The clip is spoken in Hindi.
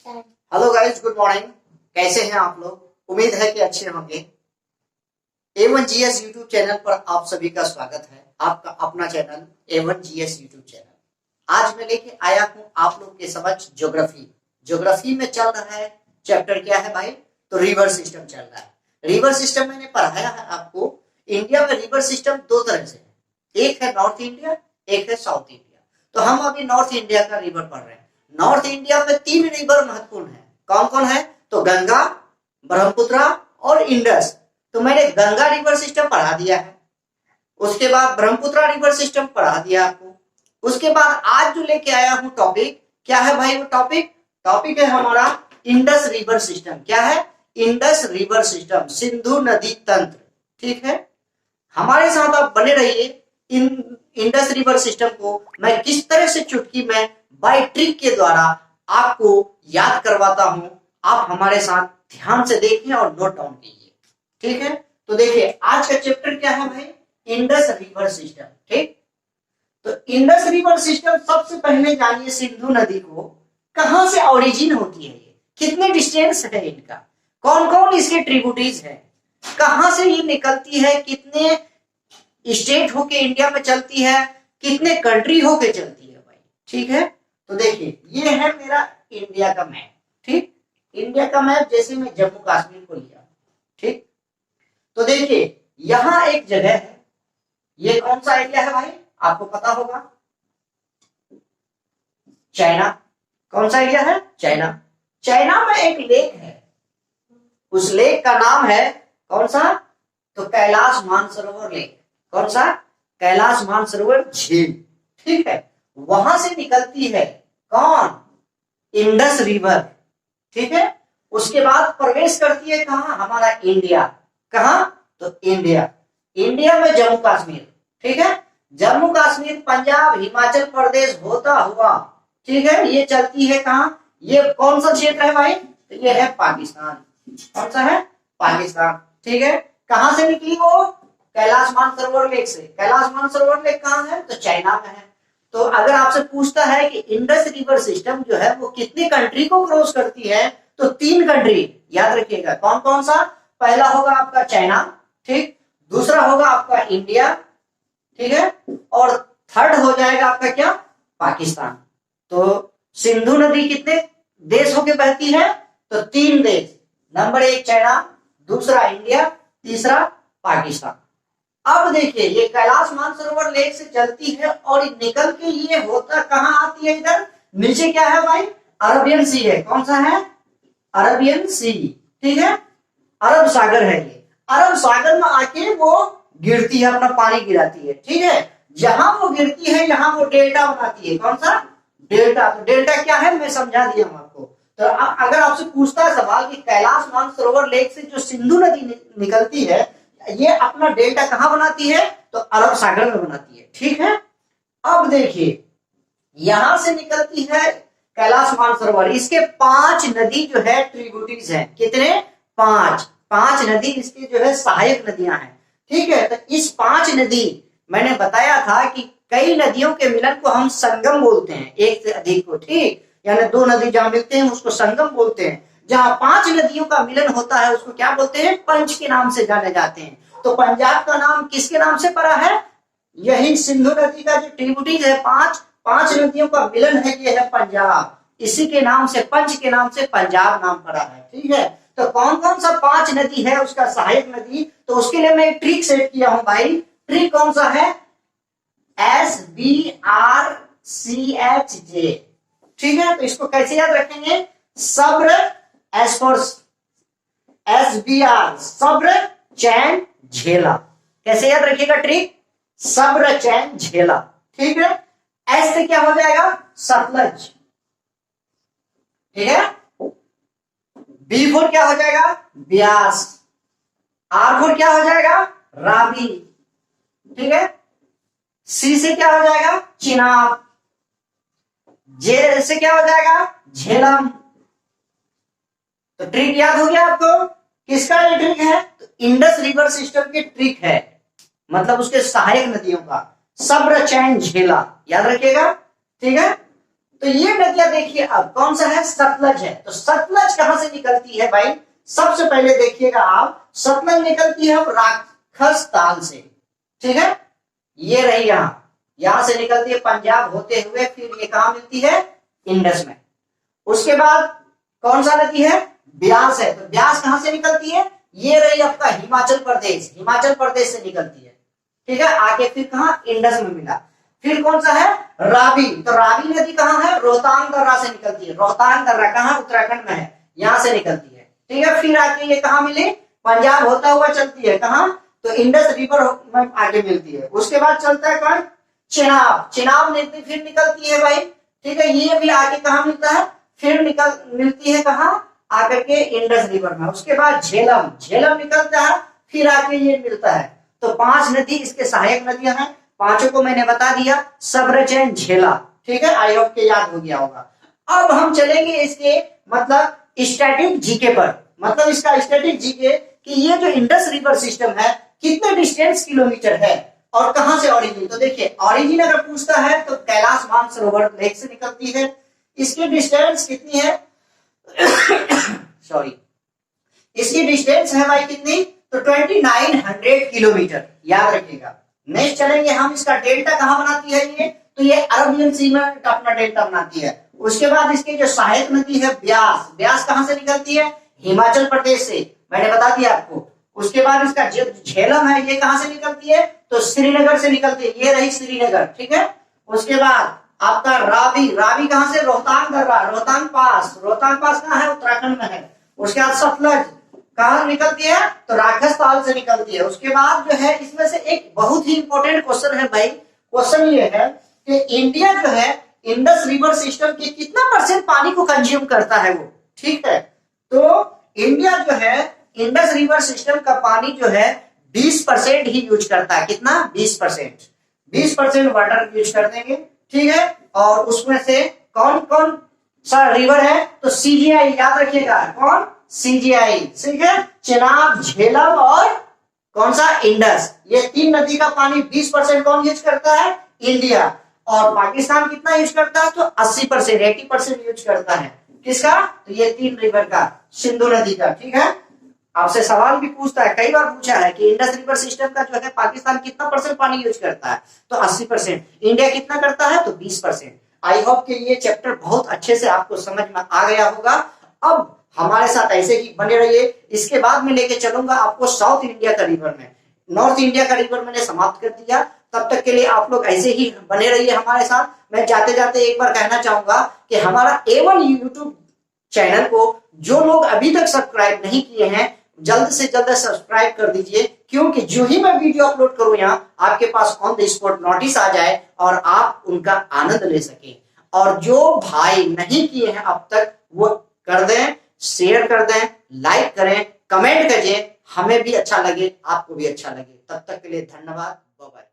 Hello guys, good morning. कैसे हैं आप लोग? उम्मीद है कि अच्छे होंगे। A1GS यूट्यूब चैनल पर आप सभी का स्वागत है। आपका अपना चैनल A1GS यूट्यूब चैनल। आज मैं लेके आया हूँ आप लोग के समक्ष ज्योग्राफी में चल रहा है चैप्टर क्या है भाई? तो रिवर सिस्टम चल रहा है। रिवर सिस्टम मैंने पढ़ाया है आपको। इंडिया में रिवर सिस्टम दो तरह से है, एक है नॉर्थ इंडिया, एक है साउथ इंडिया। तो हम अभी नॉर्थ इंडिया का रिवर पढ़ रहे हैं। नॉर्थ इंडिया में 3 रिवर महत्वपूर्ण है। कौन कौन है? तो गंगा, ब्रह्मपुत्र और इंडस। तो मैंने गंगा रिवर सिस्टम पढ़ा दिया है। उसके बाद ब्रह्मपुत्र रिवर सिस्टम पढ़ा दिया आपको। उसके बाद आज जो लेके आया हूं टॉपिक, क्या है भाई वो टॉपिक है हमारा इंडस रिवर सिस्टम। क्या है? इंडस रिवर सिस्टम, सिंधु नदी तंत्र। ठीक है, हमारे साथ आप बने रहिए। इंडस रिवर सिस्टम को मैं किस तरह से चुटकी में बाय ट्रिक के द्वारा आपको याद करवाता हूं, आप हमारे साथ ध्यान से देखें और नोट डाउन कीजिए। ठीक है, तो देखिए आज का चैप्टर क्या है भाई? Indus river system. ठीक, तो इंडस रिवर सिस्टम सबसे पहले जानिए सिंधु नदी को कहां से ओरिजिन होती है, ये कितने डिस्टेंस है इनका, कौन कौन इसके ट्रिब्यूटरीज है, कहां से ये निकलती है, कितने स्टेट होके इंडिया में चलती है, कितने कंट्री होके चलती है भाई। ठीक है, तो देखिए ये है मेरा इंडिया का मैप। ठीक, इंडिया का मैप जैसे मैं जम्मू कश्मीर को लिया। ठीक, तो देखिए यहां एक जगह है, ये कौन सा एरिया है भाई? आपको पता होगा, चाइना। कौन सा एरिया है? चाइना। चाइना में एक लेक है, उस लेक का नाम है कौन सा? तो कैलाश मानसरोवर लेक। कौन सा? कैलाश मानसरोवर झील। ठीक है, वहां से निकलती है कौन? Indus river. ठीक है, उसके बाद प्रवेश करती है कहां? हमारा इंडिया। कहां? तो इंडिया में जम्मू कश्मीर। ठीक है, जम्मू कश्मीर, पंजाब, हिमाचल प्रदेश होता हुआ, ठीक है, ये चलती है कहां? ये कौन सा क्षेत्र है भाई? तो ये है पाकिस्तान। कौन सा है? पाकिस्तान। ठीक है, कहां से निकली वो? कैलाश मानसरोवर लेक से। कैलाश मानसरोवर लेक कहां है? तो चाइना में है। तो अगर आपसे पूछता है कि इंडस रिवर सिस्टम जो है वो कितनी कंट्री को क्रॉस करती है, तो 3 कंट्री याद रखिएगा। कौन कौन सा? पहला होगा आपका चाइना, ठीक, दूसरा होगा आपका इंडिया, ठीक है, और थर्ड हो जाएगा आपका क्या? पाकिस्तान। तो सिंधु नदी कितने देश होके बहती है? तो 3 देश। नंबर 1 चाइना, दूसरा इंडिया, तीसरा पाकिस्तान। अब देखिए ये कैलाश मानसरोवर लेक से चलती है और निकल के ये होता कहां आती है? इधर नीचे क्या है भाई? अरबियन सी है। कौन सा है? अरबियन सी। ठीक है, अरब सागर है ये। अरब सागर में आके वो गिरती है, अपना पानी गिराती है। ठीक है, जहां वो गिरती है यहां वो डेल्टा बनाती है। कौन सा? डेल्टा। तो डेल्टा क्या है मैं समझा दिया हूं आपको। तो अगर आपसे पूछता है सवाल कि कैलाश मानसरोवर लेक से जो सिंधु नदी निकलती है, ये अपना डेल्टा कहां बनाती है? तो अरब सागर में बनाती है। ठीक है, अब देखिए यहां से निकलती है कैलाश मानसरोवर, इसके 5 नदी जो है ट्रिब्यूटरीज है। कितने? 5 नदी इसकी जो है सहायक नदियां हैं। ठीक है, तो इस 5 नदी मैंने बताया था कि कई नदियों के मिलन को हम संगम बोलते हैं, एक से अधिक को। ठीक, यानी 2 नदी जहां मिलते हैं उसको संगम बोलते हैं। जहां 5 नदियों का मिलन होता है उसको क्या बोलते हैं? पंच के नाम से जाने जाते हैं। तो पंजाब का नाम किसके नाम से पड़ा है? यही सिंधु नदी का जो ट्रिब्यूटरीज है, 5 नदियों का मिलन है, ये है पंजाब। इसी के नाम से, पंच के नाम से पंजाब नाम पड़ा है। ठीक है, तो कौन कौन सा 5 नदी है उसका सहायक नदी? तो उसके लिए मैं एक ट्रिक सेट किया हूं भाई। ट्रिक कौन सा है? SBRCHJ। ठीक है, तो इसको कैसे याद रखेंगे? सब्र, SBR, सब्र चैन झेला। कैसे याद रखिएगा ट्रिक? सब्र चैन झेला। ठीक है, एस से क्या हो जाएगा? सतलज। ठीक है, बी फोर क्या हो जाएगा? ब्यास। आर फोर क्या हो जाएगा? रावी। ठीक है, सी से क्या हो जाएगा? चिनाब। जे से क्या हो जाएगा? झेलम। तो ट्रिक याद हो गया आपको? किसका ये ट्रिक है? तो इंडस रिवर सिस्टम की ट्रिक है, मतलब उसके सहायक नदियों का। सब्र चैन झेला याद रखिएगा। ठीक है, तो ये नदियां देखिए, अब कौन सा है, सतलज है। तो सतलज कहां से निकलती है भाई, सबसे पहले देखिएगा आप, सतलज निकलती है राक्षस ताल से, ठीक है, ये रही यहां से निकलती है पंजाब होते हुए, फिर ये कहां मिलती है, इंडस में। उसके बाद कौन सा नदी है, ब्यास है। तो ब्यास कहां से निकलती है, ये रही आपका हिमाचल प्रदेश, हिमाचल प्रदेश से निकलती है, ठीक है। आगे फिर कहां, इंडस में मिला। फिर कौन सा है, रावी। तो रावी नदी कहां है, रोहतांग दर्रा से निकलती है। रोहतांग दर्रा कहां, उत्तराखंड में है, यहां से निकलती है, ठीक है। फिर आके ये कहां मिली, पंजाब होता हुआ चलती है, कहां, तो इंडस रिवर में आगे मिलती है। उसके बाद चलता है कौन, चिनाब। चिनाब नदी फिर निकलती है भाई, ठीक है। ये भी आगे कहां मिलता है, फिर मिलती है कहां, आकर के इंडस रिवर में। उसके बाद झेलम, झेलम निकलता है, फिर आके ये मिलता है। तो 5 नदी इसके सहायक नदियां हैं, पांचों को मैंने बता दिया, सब्रचैन, झेला, ठीक है। आई होप के याद हो गया होगा। अब हम चलेंगे इसके मतलब स्टैटिक जीके पर, मतलब इसका स्टैटिक जीके कि ये जो इंडस रिवर सिस्टम है कितने डिस्टेंस किलोमीटर है और कहां से ऑरिजिन। तो देखिए ऑरिजिन अगर पूछता है तो कैलाश मानसरोवर लेक से निकलती है। इसकी डिस्टेंस कितनी है सॉरी, इसकी डिस्टेंस है भाई कितनी, तो 2900 किलोमीटर, याद रखिएगा। नेक्स्ट चलेंगे हम, इसका डेल्टा कहां बनाती है ये, तो ये अरबियन सी में अपना डेल्टा बनाती है। उसके बाद इसके जो सहायक नदी है ब्यास, ब्यास कहां से निकलती है, हिमाचल प्रदेश से, मैंने बता दिया आपको। उसके बाद इसका झेलम है, ये कहां से निकलती है, तो श्रीनगर से निकलती है, ये रही श्रीनगर, ठीक है। उसके बाद आपका रावी, रावी कहां से, रोहतांग दर्रा, रोहतांग पास, रोहतांग पास कहां है, उत्तराखंड में है। उसके बाद सतलज कहां निकलती है, तो राक्षस ताल से निकलती है। उसके बाद जो है इसमें से एक बहुत ही इंपॉर्टेंट क्वेश्चन है भाई, क्वेश्चन ये है कि इंडिया जो है इंडस रिवर सिस्टम के कितना % पानी को कंज्यूम करता है वो, ठीक है। तो इंडिया जो है इंडस रिवर सिस्टम का पानी जो है 20% ही यूज करता है, कितना, 20% वाटर यूज कर देंगे, ठीक है। और उसमें से कौन कौन सा रिवर है, तो सीजीआई, याद रखिएगा, कौन, सीजीआई, ठीक है। चिनाब, झेलम और कौन सा, इंडस, ये 3 नदी का पानी 20% कौन यूज करता है, इंडिया। और पाकिस्तान कितना यूज करता है, तो 80%, 80% यूज करता है, किसका, तो ये 3 रिवर का, सिंधु नदी का, ठीक है। आपसे सवाल भी पूछता है, कई बार पूछा है कि इंडस रिवर सिस्टम का जो है पाकिस्तान कितना % पानी यूज करता है, तो 80%, इंडिया कितना करता है, तो 20%। आई होप कि ये चैप्टर बहुत अच्छे से आपको समझ में आ गया होगा। अब हमारे साथ ऐसे ही बने रहिए, इसके बाद में लेके चलूंगा आपको साउथ इंडिया का रिवर में, नॉर्थ इंडिया का रिवर मैंने समाप्त कर दिया। तब तक के लिए आप लोग ऐसे ही बने रहिए हमारे साथ। मैं जाते जाते एक बार कहना चाहूंगा कि हमारा A1 यूट्यूब चैनल को जो लोग अभी तक सब्सक्राइब नहीं किए हैं, जल्द से जल्द सब्सक्राइब कर दीजिए, क्योंकि जो ही मैं वीडियो अपलोड करूं यहाँ आपके पास ऑन द स्पॉट नोटिस आ जाए और आप उनका आनंद ले सकें। और जो भाई नहीं किए हैं अब तक वो कर दें, शेयर कर दें, लाइक करें, कमेंट करिए, हमें भी अच्छा लगे, आपको भी अच्छा लगे। तब तक के लिए धन्यवाद, बाय बाय।